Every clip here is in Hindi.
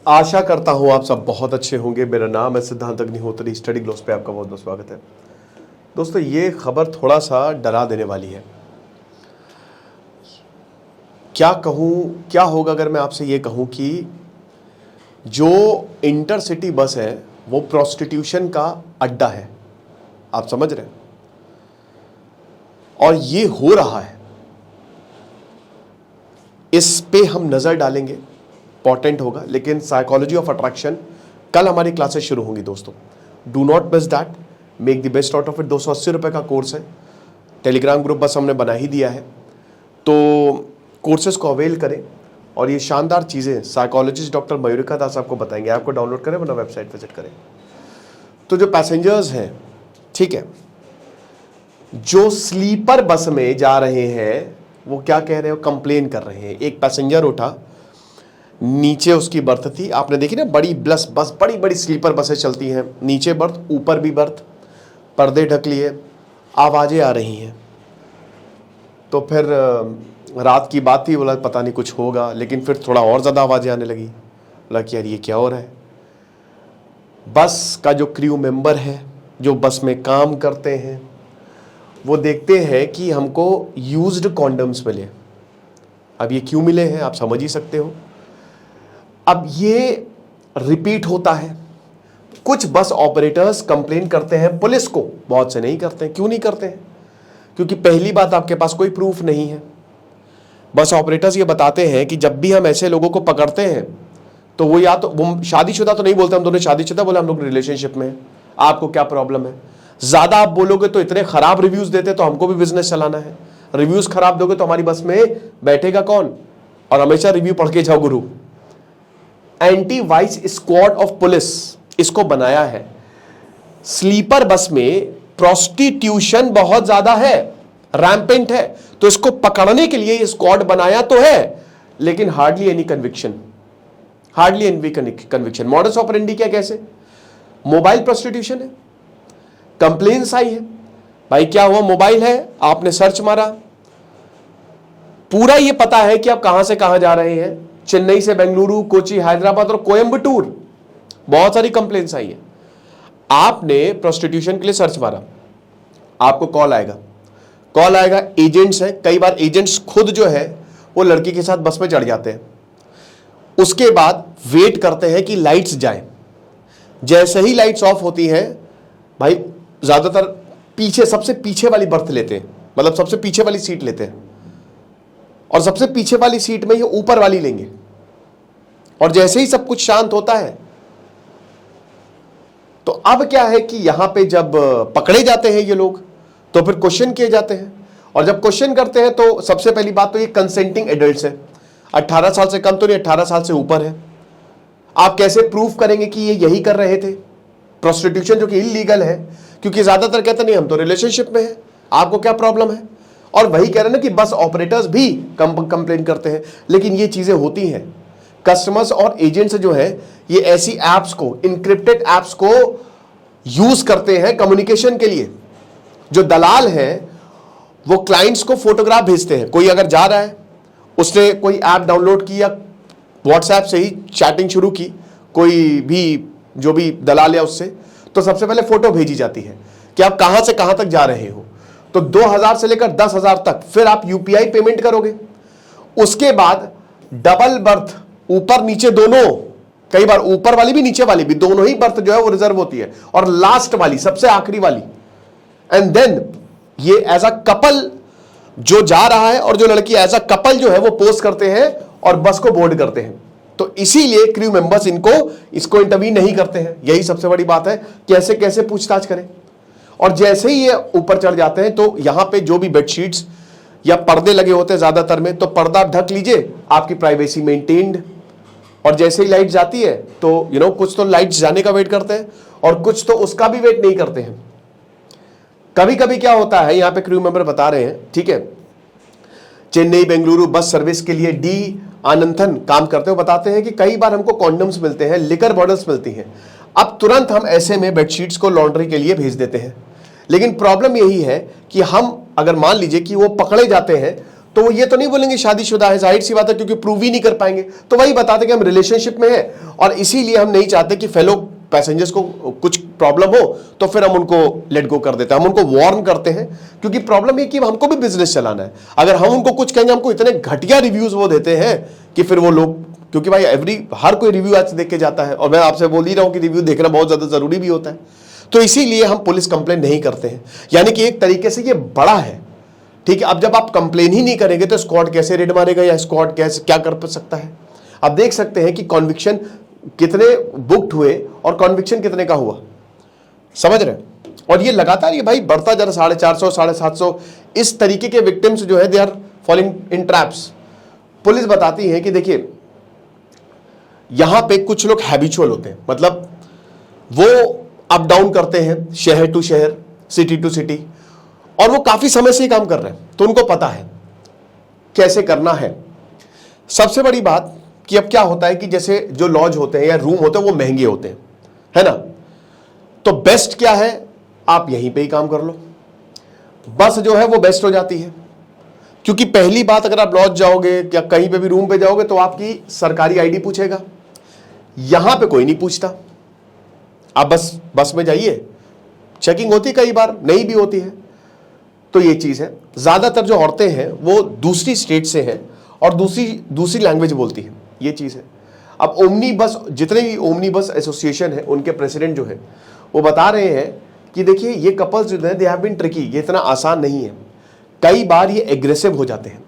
आशा करता हूं आप सब बहुत अच्छे होंगे। मेरा नाम है सिद्धांत अग्निहोत्री। स्टडी ग्लोस पे आपका बहुत बहुत स्वागत है। दोस्तों, ये खबर थोड़ा सा डरा देने वाली है। क्या कहूं, क्या होगा अगर मैं आपसे ये कहूं कि जो इंटरसिटी बस है वो प्रोस्टिट्यूशन का अड्डा है। आप समझ रहे हैं? और ये हो रहा है, इस पे हम नजर डालेंगे, इंपॉर्टेंट होगा। लेकिन साइकोलॉजी ऑफ अट्रैक्शन कल हमारी क्लासेस शुरू होंगी दोस्तों। Do not miss that, make the best out of it. 280 रुपये का कोर्स है, टेलीग्राम ग्रुप बस हमने बना ही दिया है, तो कोर्सेज को अवेल करें। और ये शानदार चीज़ें साइकोलॉजिस्ट डॉक्टर मयूरिका दास आपको बताएंगे। आपको डाउनलोड करें वरना वेबसाइट विजिट करें। तो जो पैसेंजर्स हैं, ठीक है, जो स्लीपर बस में जा रहे हैं वो क्या कह रहे हो, कंप्लेन कर रहे हैं। एक पैसेंजर उठा, नीचे उसकी बर्थ थी, आपने देखी ना, बड़ी बस बड़ी बड़ी स्लीपर बसें चलती हैं, नीचे बर्थ ऊपर भी बर्थ, पर्दे ढक लिए, आवाज़ें आ रही हैं। तो फिर रात की बात थी, बोला पता नहीं कुछ होगा, लेकिन फिर थोड़ा और ज़्यादा आवाज़ें आने लगी। बोला कि यार ये क्या हो रहा है। बस का जो क्रू मेंबर है, जो बस में काम करते हैं, वो देखते हैं कि हमको यूज्ड कॉन्डम्स मिले। अब ये क्यों मिले हैं आप समझ ही सकते हो। अब ये रिपीट होता है। कुछ बस ऑपरेटर्स कंप्लेन करते हैं पुलिस को, बहुत से नहीं करते हैं। क्यों नहीं करते हैं? क्योंकि पहली बात, आपके पास कोई प्रूफ नहीं है। बस ऑपरेटर्स ये बताते हैं कि जब भी हम ऐसे लोगों को पकड़ते हैं तो वो या तो वो शादीशुदा तो नहीं बोलते, हम दोनों शादीशुदा, बोले हम लोग रिलेशनशिप में हैं, आपको क्या प्रॉब्लम है। ज़्यादा आप बोलोगे तो इतने खराब रिव्यूज़ देते, तो हमको भी बिजनेस चलाना है। रिव्यूज़ खराब दोगे तो हमारी बस में बैठेगा कौन? और हमेशा रिव्यू पढ़ के जाओ गुरु। Anti vice squad of police इसको बनाया है। स्लीपर बस में प्रोस्टिट्यूशन बहुत ज्यादा है, रैम्पेंट है, तो इसको पकड़ने के लिए ये स्क्वाड बनाया तो है, लेकिन hardly any conviction, hardly any conviction. Modus operandi क्या, कैसे? मोबाइल प्रोस्टिट्यूशन है, कंप्लेंट्स आई है, भाई क्या हुआ, मोबाइल है, आपने सर्च मारा, पूरा ये पता है कि आप कहां से कहां जा रहे हैं, चेन्नई से बेंगलुरु, कोची, हैदराबाद और कोयम्बटूर, बहुत सारी कंप्लेंट्स आई है। आपने प्रोस्टिट्यूशन के लिए सर्च मारा, आपको कॉल आएगा, एजेंट्स है, कई बार एजेंट्स खुद जो है वो लड़की के साथ बस में चढ़ जाते हैं। उसके बाद वेट करते हैं कि लाइट्स जाए। जैसे ही लाइट्स ऑफ होती हैं, भाई ज्यादातर पीछे, सबसे पीछे वाली बर्थ लेते हैं, मतलब सबसे पीछे वाली सीट लेते हैं, और सबसे पीछे वाली सीट में ये ऊपर वाली लेंगे। और जैसे ही सब कुछ शांत होता है, तो अब क्या है कि यहां पे जब पकड़े जाते हैं ये लोग, तो फिर क्वेश्चन किए जाते हैं। और जब क्वेश्चन करते हैं तो सबसे पहली बात तो ये कंसेंटिंग एडल्ट्स है, 18 साल से कम तो नहीं, 18 साल से ऊपर है। आप कैसे प्रूफ करेंगे कि ये यही कर रहे थे प्रोस्टिट्यूशन, जो कि इलीगल है? क्योंकि ज्यादातर कहते नहीं हम तो रिलेशनशिप में हैं, आपको क्या प्रॉब्लम है। और वही कह रहे हैं ना कि बस ऑपरेटर्स भी कंप्लेन करते हैं, लेकिन ये चीजें होती हैं। कस्टमर्स और एजेंट्स जो है, ये ऐसी एप्स को, इनक्रिप्टेड एप्स को यूज करते हैं कम्युनिकेशन के लिए। जो दलाल हैं वो क्लाइंट्स को फोटोग्राफ भेजते हैं। कोई अगर जा रहा है, उसने कोई ऐप डाउनलोड की या व्हाट्सएप से ही चैटिंग शुरू की, कोई भी जो भी दलाल है उससे, तो सबसे पहले फोटो भेजी जाती है कि आप कहां से कहां तक जा रहे हो। तो 2000 से लेकर 10,000 तक, फिर आप यूपीआई पेमेंट करोगे। उसके बाद डबल बर्थ, ऊपर नीचे दोनों, कई बार ऊपर वाली भी नीचे वाली भी, दोनों ही बर्थ जो है वो रिजर्व होती है, और लास्ट वाली, सबसे आखिरी वाली। एंड देन ये एज अ कपल जो जा रहा है और जो लड़की एज अ कपल जो है वो पोस्ट करते हैं और बस को बोर्ड करते हैं। तो इसीलिए क्रू मेंबर्स इसको इंटरवीन नहीं करते हैं। यही सबसे बड़ी बात है, कैसे कैसे पूछताछ करें। और जैसे ही ये ऊपर चढ़ जाते हैं, तो यहां पे जो भी बेडशीट्स या पर्दे लगे होते हैं ज्यादातर में, तो पर्दा ढक लीजिए, आपकी प्राइवेसी मेंटेन्ड। और जैसे ही लाइट जाती है तो कुछ तो लाइट जाने का वेट करते हैं और कुछ तो उसका भी वेट नहीं करते हैं। कभी कभी क्या होता है, यहां पे क्रू मेंबर बता रहे हैं, ठीक है, चेन्नई बेंगलुरु बस सर्विस के लिए डी आनंदन काम करते हो, बताते हैं कि कई बार हमको कॉन्डम्स मिलते हैं, लिकर बॉटल्स मिलती हैं। अब तुरंत हम ऐसे में बेडशीट्स को लॉन्ड्री के लिए भेज देते हैं। लेकिन प्रॉब्लम यही है कि हम अगर मान लीजिए कि वो पकड़े जाते हैं, तो वो ये तो नहीं बोलेंगे शादीशुदा है, जाहिर सी बात है, क्योंकि प्रूव ही नहीं कर पाएंगे। तो वही बताते कि हम रिलेशनशिप में हैं और इसीलिए हम नहीं चाहते कि फेलो पैसेंजर्स को कुछ प्रॉब्लम हो तो फिर हम उनको लेट गो कर देते हैं, हम उनको वार्न करते हैं, क्योंकि प्रॉब्लम ये कि हमको भी बिजनेस चलाना है। अगर हम उनको कुछ कहेंगे, हमको इतने घटिया रिव्यूज वो देते हैं कि फिर वो लोग, क्योंकि भाई हर कोई रिव्यू आज देख के जाता है, और मैं आपसे बोल ही रहा हूं कि रिव्यू देखना बहुत ज्यादा जरूरी भी होता है। तो इसीलिए हम पुलिस कंप्लेन नहीं करते हैं, यानी कि एक तरीके से ये बड़ा है, ठीक है। अब जब आप कंप्लेन ही नहीं करेंगे तो स्क्वाड कैसे रेड मारेगा, या स्क्वाड कैसे क्या कर सकता है। आप देख सकते हैं कि कॉन्विक्शन कितने बुक्ड हुए और कॉन्विक्शन कितने का हुआ, समझ रहे हैं। और ये लगातार ये भाई बढ़ता जा रहा, 450, 750 इस तरीके के विक्टिम्स जो है they are falling in traps. Police बताती है कि देखिए यहां पे कुछ लोग हैबिचुअल होते हैं, मतलब वो अप डाउन करते हैं शहर टू शहर, सिटी टू सिटी, और वो काफी समय से ही काम कर रहे हैं, तो उनको पता है कैसे करना है। सबसे बड़ी बात कि अब क्या होता है कि जैसे जो लॉज होते हैं या रूम होते हैं वो महंगे होते हैं, है ना। तो बेस्ट क्या है, आप यहीं पे ही काम कर लो। बस जो है वो बेस्ट हो जाती है, क्योंकि पहली बात अगर आप लॉज जाओगे या कहीं पे भी रूम पे जाओगे तो आपकी सरकारी आईडी पूछेगा, यहां पे कोई नहीं पूछता। आप बस में जाइए, चेकिंग होती कई बार, नहीं भी होती है। तो ये चीज है, ज्यादातर जो औरतें हैं वो दूसरी स्टेट से हैं और दूसरी लैंग्वेज बोलती है, ये चीज है। अब ओमनी बस, जितने भी ओमनी बस एसोसिएशन है उनके प्रेसिडेंट जो है वो बता रहे हैं कि देखिए ये कपल्स जो है दे हैव बीन ट्रिकी, ये इतना आसान नहीं है। कई बार ये एग्रेसिव हो जाते हैं,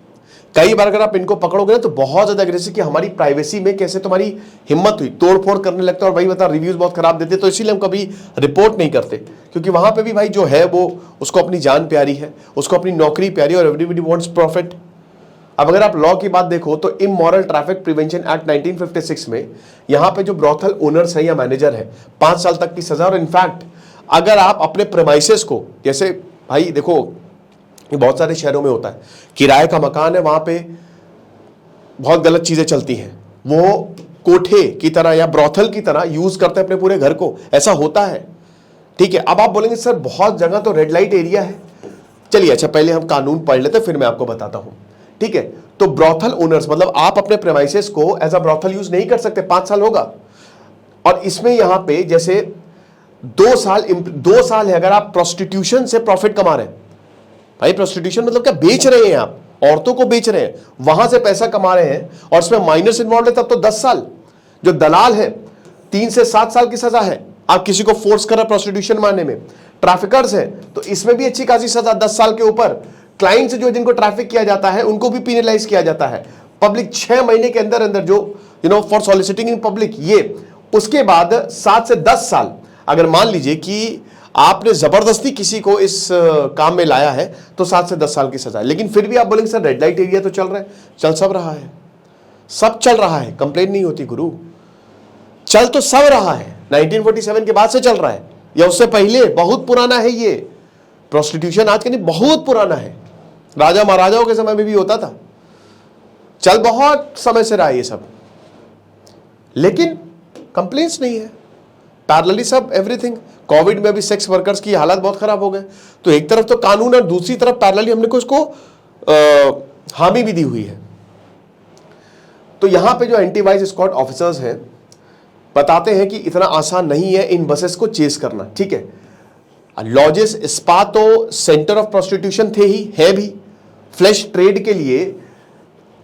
कई बार अगर आप इनको पकड़ोगे ना तो बहुत ज्यादा एग्रेसिव, कि हमारी प्राइवेसी में कैसे तुम्हारी हिम्मत हुई, तोड़फोड़ करने लगता है। और भाई बता रिव्यूज बहुत खराब देते, तो इसीलिए हम कभी रिपोर्ट नहीं करते, क्योंकि वहां पे भी भाई जो है वो उसको अपनी जान प्यारी है, उसको अपनी नौकरी प्यारी है, और एवरीबडी वांट्स प्रॉफिट। अब अगर आप लॉ की बात देखो तो इमोरल ट्रैफिक प्रिवेंशन एक्ट 1956 में यहां पे जो ब्रॉथल ओनर्स है या मैनेजर है 5 साल तक की सजा। और इनफैक्ट अगर आप अपने प्रेमाइसेस को, जैसे भाई देखो ये बहुत सारे शहरों में होता है, किराए का मकान है, वहां पे बहुत गलत चीजें चलती हैं, वो कोठे की तरह या ब्रॉथल की तरह यूज करते हैं अपने पूरे घर को, ऐसा होता है, ठीक है। अब आप बोलेंगे सर बहुत जगह तो रेड लाइट एरिया है, चलिए अच्छा पहले हम कानून पढ़ लेते फिर मैं आपको बताता हूं, ठीक है। तो ब्रॉथल ओनर्स मतलब आप अपने प्रेमाइसेस को एज अ ब्रॉथल यूज नहीं कर सकते, 5 साल होगा। और इसमें यहां पे जैसे 2 साल है अगर आप प्रोस्टिट्यूशन से प्रॉफिट कमा रहे हैं। भाई प्रोस्टिट्यूशन मतलब क्या, बेच रहे हैं आप, औरतों को बेच रहे हैं, वहां से पैसा कमा रहे हैं और इसमें माइनर्स इन्वॉल्व है तब तो 10 साल। जो दलाल है 3 से 7 साल की सजा है, आप किसी को फोर्स कर रहे हैं प्रोस्टिट्यूशन मानने में। ट्रैफिकर्स है तो इसमें भी अच्छी खासी सजा, 10 साल के ऊपर। क्लाइंट्स जो जिनको ट्रैफिक किया जाता है उनको भी पीनलाइज किया जाता है। पब्लिक 6 महीने के अंदर अंदर जो फॉर सॉलिसिटिंग इन पब्लिक, ये उसके बाद 7 से 10 साल। अगर मान लीजिए कि आपने जबरदस्ती किसी को इस काम में लाया है तो 7 से 10 साल की सजा है। लेकिन फिर भी आप बोलेंगे सर रेड लाइट एरिया तो चल रहा है, चल सब रहा है, सब चल रहा है, कंप्लेन नहीं होती गुरु, चल तो सब रहा है। 1947 के बाद से चल रहा है या उससे पहले, बहुत पुराना है ये प्रोस्टिट्यूशन, आज के नहीं बहुत पुराना है, राजा महाराजाओं के समय में भी होता था, चल बहुत समय से रहा है ये सब, लेकिन कंप्लेंट्स नहीं है। पैरेलली सब एवरीथिंग, कोविड में भी सेक्स वर्कर्स की हालत बहुत खराब हो गए। तो एक तरफ तो कानून और दूसरी तरफ पैरेलली हमने को इसको हामी भी दी हुई है। तो यहां पे जो एंटी वाइस स्क्वाड ऑफिसर्स हैं बताते हैं कि इतना आसान नहीं है इन बसेस को चेस करना, ठीक है। लॉजेस, स्पा तो सेंटर ऑफ प्रोस्टिट्यूशन थे ही, है भी। फ्लैश ट्रेड के लिए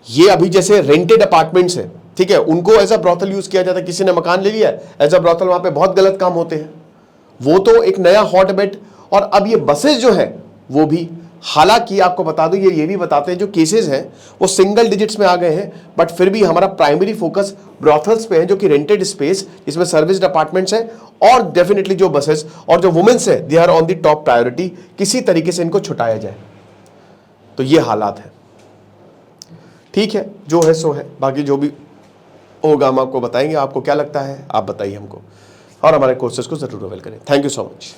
ये अभी जैसे रेंटेड अपार्टमेंट्स है, ठीक है, उनको एज अ ब्रॉथल यूज किया जाता है। किसी ने मकान ले लिया एज अ ब्रॉथल, वहां पे बहुत गलत काम होते हैं, वो तो एक नया हॉटबेड। और अब ये बसेस जो है वो भी, हालांकि आपको बता दूं ये भी बताते हैं जो केसेस हैं वो सिंगल डिजिट्स में आ गए हैं, बट फिर भी हमारा प्राइमरी फोकस ब्रॉथल्स पे है, जो कि रेंटेड स्पेस, इसमें सर्विस अपार्टमेंट्स हैं। और डेफिनेटली जो बसेस और जो वुमेन्स है they are on the top priority, किसी तरीके से इनको छुटाया जाए। तो ये हालात है, ठीक है, जो है सो है, बाकी जो भी होगा हम आपको बताएंगे। आपको क्या लगता है आप बताइए हमको, और हमारे कोर्सेज को जरूर अवेल करें। Thank you so much.